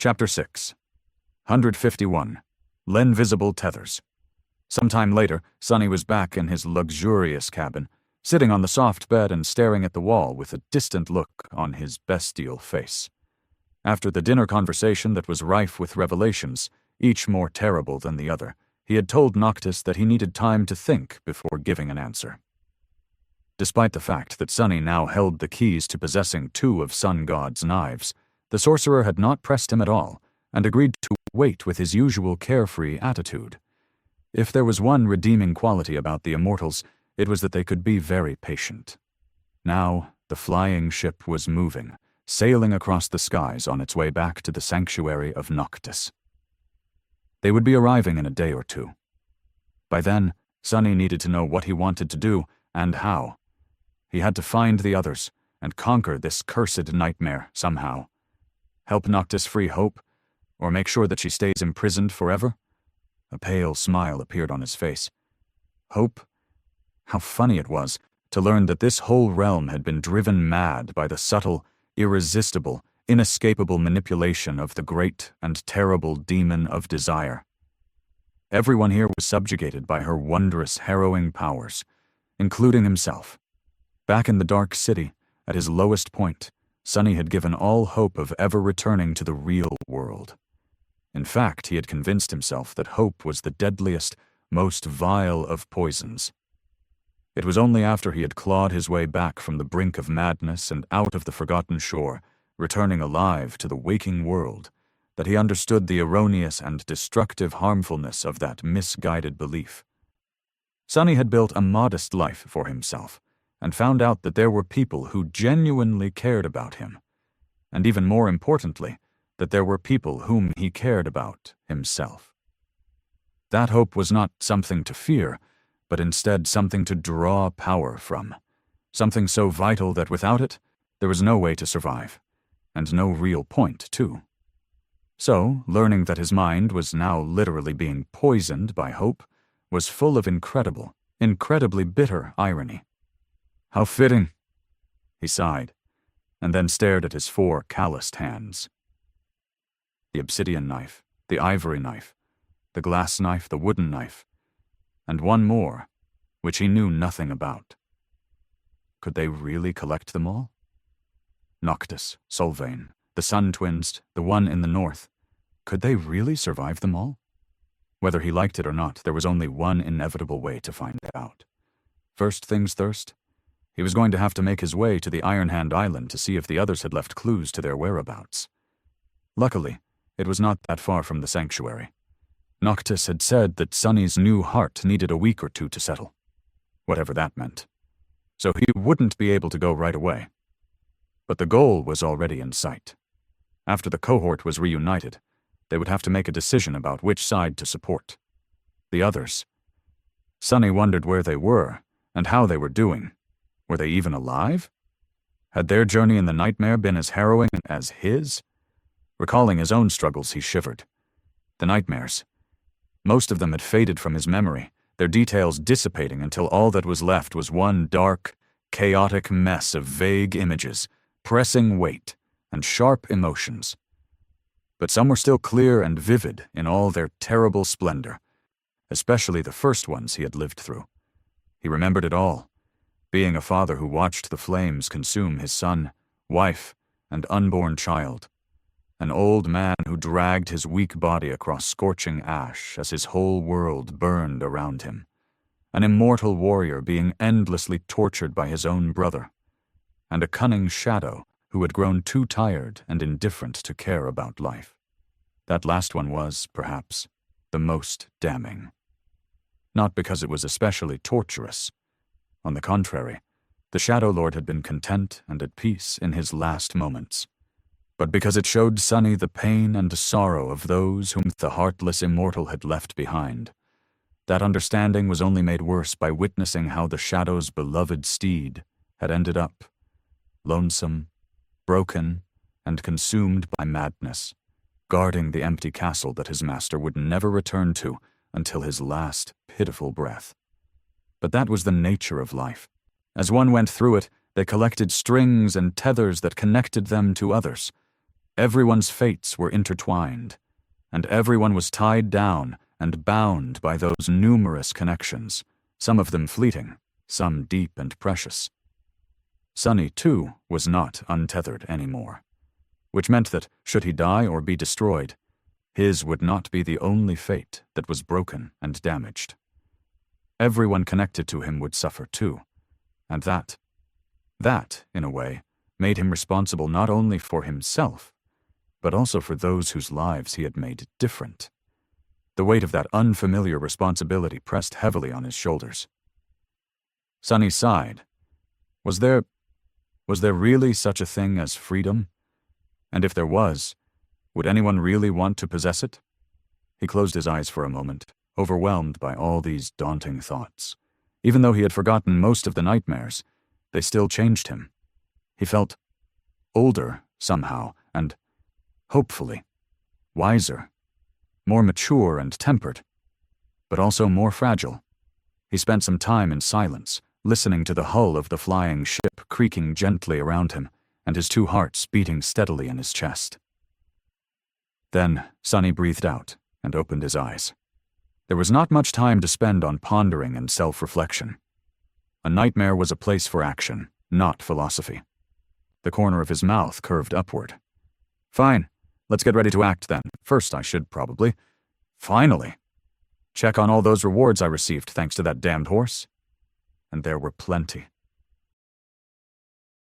Chapter 6. 151. L'invisible Tethers. Sometime later, Sonny was back in his luxurious cabin, sitting on the soft bed and staring at the wall with a distant look on his bestial face. After the dinner conversation that was rife with revelations, each more terrible than the other, he had told Noctis that he needed time to think before giving an answer. Despite the fact that Sonny now held the keys to possessing 2 of Sun God's knives, the sorcerer had not pressed him at all, and agreed to wait with his usual carefree attitude. If there was one redeeming quality about the immortals, it was that they could be very patient. Now, the flying ship was moving, sailing across the skies on its way back to the sanctuary of Noctis. They would be arriving in a day or 2. By then, Sonny needed to know what he wanted to do and how. He had to find the others and conquer this cursed nightmare somehow. Help Noctis free Hope, or make sure that she stays imprisoned forever? A pale smile appeared on his face. Hope? How funny it was to learn that this whole realm had been driven mad by the subtle, irresistible, inescapable manipulation of the great and terrible demon of desire. Everyone here was subjugated by her wondrous, harrowing powers, including himself. Back in the Dark City, at his lowest point, Sonny had given all hope of ever returning to the real world. In fact, he had convinced himself that hope was the deadliest, most vile of poisons. It was only after he had clawed his way back from the brink of madness and out of the forgotten shore, returning alive to the waking world, that he understood the erroneous and destructive harmfulness of that misguided belief. Sonny had built a modest life for himself, and found out that there were people who genuinely cared about him, and even more importantly, that there were people whom he cared about himself. That hope was not something to fear, but instead something to draw power from, something so vital that without it, there was no way to survive, and no real point, too. So, learning that his mind was now literally being poisoned by hope was full of incredibly bitter irony. How fitting, he sighed, and then stared at his 4 calloused hands. The obsidian knife, the ivory knife, the glass knife, the wooden knife, and one more, which he knew nothing about. Could they really collect them all? Noctis, Solvane, the Sun Twins, the one in the north. Could they really survive them all? Whether he liked it or not, there was only one inevitable way to find out. First things first, he was going to have to make his way to the Ironhand Island to see if the others had left clues to their whereabouts. Luckily, it was not that far from the sanctuary. Noctis had said that Sonny's new heart needed a week or 2 to settle, whatever that meant. So he wouldn't be able to go right away. But the goal was already in sight. After the cohort was reunited, they would have to make a decision about which side to support. The others. Sonny wondered where they were and how they were doing. Were they even alive? Had their journey in the nightmare been as harrowing as his? Recalling his own struggles, he shivered. The nightmares. Most of them had faded from his memory, their details dissipating until all that was left was one dark, chaotic mess of vague images, pressing weight, and sharp emotions. But some were still clear and vivid in all their terrible splendor, especially the first ones he had lived through. He remembered it all, being a father who watched the flames consume his son, wife, and unborn child. An old man who dragged his weak body across scorching ash as his whole world burned around him. An immortal warrior being endlessly tortured by his own brother. And a cunning shadow who had grown too tired and indifferent to care about life. That last one was, perhaps, the most damning. Not because it was especially torturous. On the contrary, the Shadow Lord had been content and at peace in his last moments. But because it showed Sonny the pain and sorrow of those whom the heartless immortal had left behind. That understanding was only made worse by witnessing how the Shadow's beloved steed had ended up, lonesome, broken, and consumed by madness, guarding the empty castle that his master would never return to until his last pitiful breath. But that was the nature of life. As one went through it, they collected strings and tethers that connected them to others. Everyone's fates were intertwined, and everyone was tied down and bound by those numerous connections, some of them fleeting, some deep and precious. Sonny, too, was not untethered anymore, which meant that, should he die or be destroyed, his would not be the only fate that was broken and damaged. Everyone connected to him would suffer too, and that, in a way, made him responsible not only for himself, but also for those whose lives he had made different. The weight of that unfamiliar responsibility pressed heavily on his shoulders. Sonny sighed. Was there really such a thing as freedom? And if there was, would anyone really want to possess it? He closed his eyes for a moment, overwhelmed by all these daunting thoughts. Even though he had forgotten most of the nightmares, they still changed him. He felt older, somehow, and, hopefully, wiser, more mature and tempered, but also more fragile. He spent some time in silence, listening to the hull of the flying ship creaking gently around him, and his two hearts beating steadily in his chest. Then Sonny breathed out and opened his eyes. There was not much time to spend on pondering and self-reflection. A nightmare was a place for action, not philosophy. The corner of his mouth curved upward. Fine, let's get ready to act then. First, I should probably, finally, check on all those rewards I received thanks to that damned horse. And there were plenty.